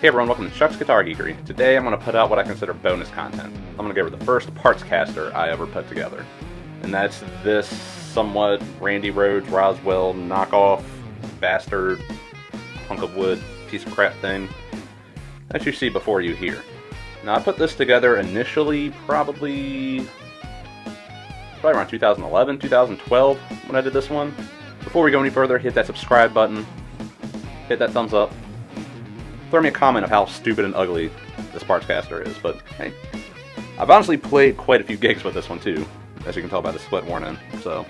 Hey everyone, welcome to Chuck's Guitar Geekery. Today I'm going to put out what I consider bonus content. I'm going to go over the first Partscaster I ever put together. And that's this somewhat Randy Rhoads, Roswell, knockoff, bastard, hunk of wood, piece of crap thing that you see before you here. Now I put this together initially probably around 2011, 2012 when I did this one. Before we go any further, hit that subscribe button, hit that thumbs up. Throw me a comment of how stupid and ugly this Partscaster is, but hey, I've honestly played quite a few gigs with this one too, as you can tell by the split worn in, so.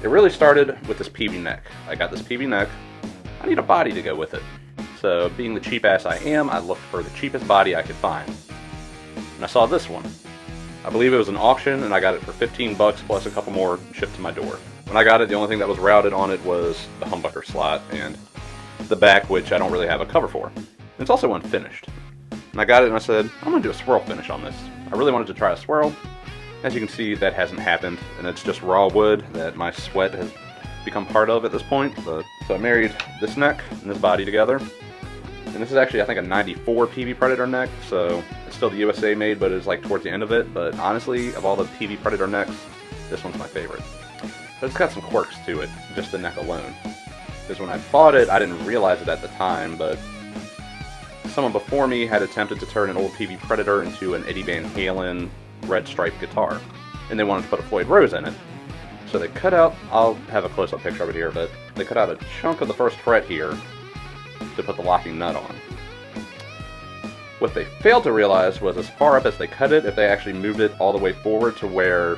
It really started with this PV neck. I got this PV neck. I need a body to go with it. So being the cheap ass I am, I looked for the cheapest body I could find. and I saw this one. I believe it was an auction, and I got it for 15 bucks plus a couple more shipped to my door. When I got it, the only thing that was routed on it was the humbucker slot and the back, which I don't really have a cover for. And it's also unfinished. And I got it and I said, I'm going to do a swirl finish on this. I really wanted to try a swirl. As you can see, that hasn't happened, and it's just raw wood that my sweat has become part of at this point. So I married this neck and this body together. And this is actually, I think, a 94 PV Predator neck, so it's still the USA made, but it's like towards the end of it. But honestly, of all the PV Predator necks, this one's my favorite. But it's got some quirks to it, just the neck alone. Because when I bought it, I didn't realize it at the time, but someone before me had attempted to turn an old PV Predator into an Eddie Van Halen red stripe guitar, and they wanted to put a Floyd Rose in it. So they cut out, I'll have a close-up picture of it here, but they cut out a chunk of the first fret here to put the locking nut on. What they failed to realize was as far up as they cut it, if they actually moved it all the way forward to where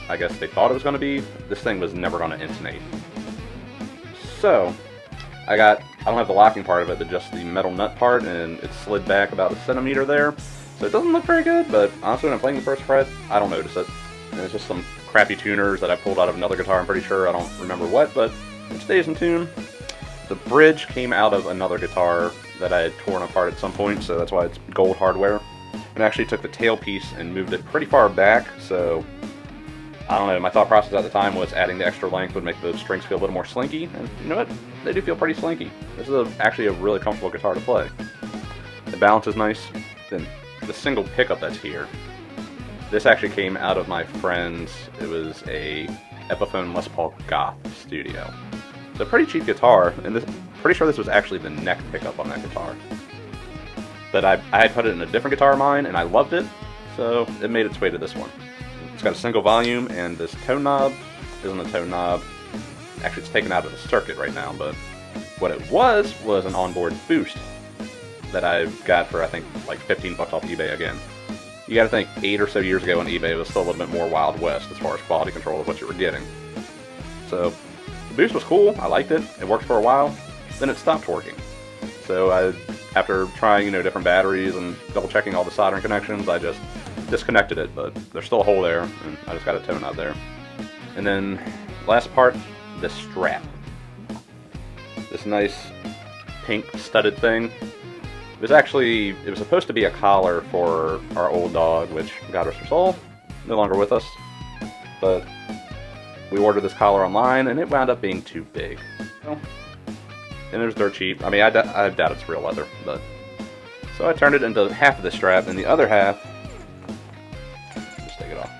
I guess they thought it was going to be, this thing was never going to intonate. So I don't have the locking part of it, but just the metal nut part, and it slid back about a centimeter there. So it doesn't look very good, but honestly when I'm playing the first fret, I don't notice it. And it's just some crappy tuners that I pulled out of another guitar, I'm pretty sure, I don't remember what, but it stays in tune. The bridge came out of another guitar that I had torn apart at some point, so that's why it's gold hardware. And I actually took the tailpiece and moved it pretty far back, so I don't know, my thought process at the time was adding the extra length would make the strings feel a little more slinky, and you know what? They do feel pretty slinky. This is actually a really comfortable guitar to play. The balance is nice. Then the single pickup that's here, this actually came out of my friend's, it was a Epiphone Les Paul Goth Studio. It's a pretty cheap guitar, and pretty sure this was actually the neck pickup on that guitar. But I had put it in a different guitar of mine, and I loved it, so it made its way to this one. It's got a single volume, and this tone knob isn't a tone knob. Actually, it's taken out of the circuit right now, but what it was an onboard boost that I got for, I think, like 15 bucks off eBay again. You gotta think, 8 or so years ago on eBay, it was still a little bit more Wild West as far as quality control of what you were getting. So, the boost was cool, I liked it, it worked for a while, then it stopped working. So after trying, different batteries and double checking all the soldering connections, I just disconnected it, but there's still a hole there, and I just got a tone out there. And then, last part, the strap. This nice pink studded thing. It was supposed to be a collar for our old dog, which, God rest her soul, no longer with us. But we ordered this collar online, and it wound up being too big. And it was dirt cheap. I mean, I doubt it's real leather, but... So I turned it into half of the strap, and the other half... Just take it off.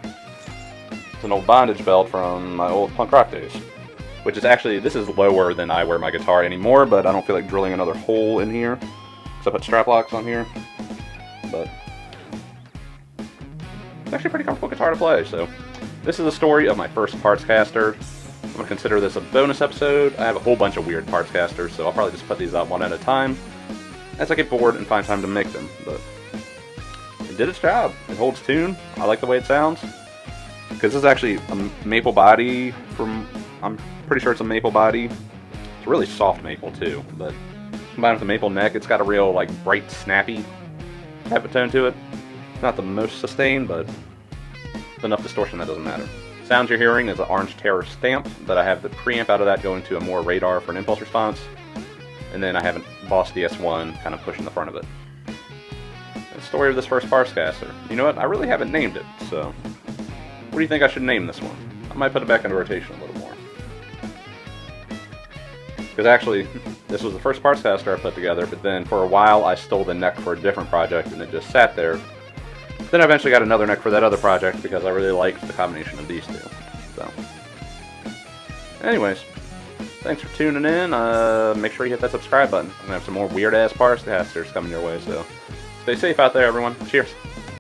It's an old bondage belt from my old punk rock days. Which is actually, this is lower than I wear my guitar anymore, but I don't feel like drilling another hole in here. So I put strap locks on here. But... it's actually a pretty comfortable guitar to play, so... This is the story of my first Partscaster. I'm going to consider this a bonus episode. I have a whole bunch of weird Partscasters, so I'll probably just put these out one at a time as I get bored and find time to make them. But it did its job. It holds tune. I like the way it sounds. Because this is actually a maple body from... I'm pretty sure it's a maple body. It's a really soft maple too, but combined with the maple neck, it's got a real like bright, snappy type of tone to it. It's not the most sustained, but enough distortion that doesn't matter. Sounds you're hearing is an Orange Terror stamp, but I have the preamp out of that going to a more radar for an impulse response, and then I have a Boss DS1 kind of pushing the front of it. The story of this first Partscaster. You know what? I really haven't named it, so what do you think I should name this one? I might put it back into rotation a little more. Because actually, this was the first Partscaster I put together, but then for a while I stole the neck for a different project and it just sat there. Then I eventually got another neck for that other project because I really liked the combination of these two. So, anyways, thanks for tuning in. Make sure you hit that subscribe button. I'm going to have some more weird-ass Partscasters coming your way, so stay safe out there, everyone. Cheers.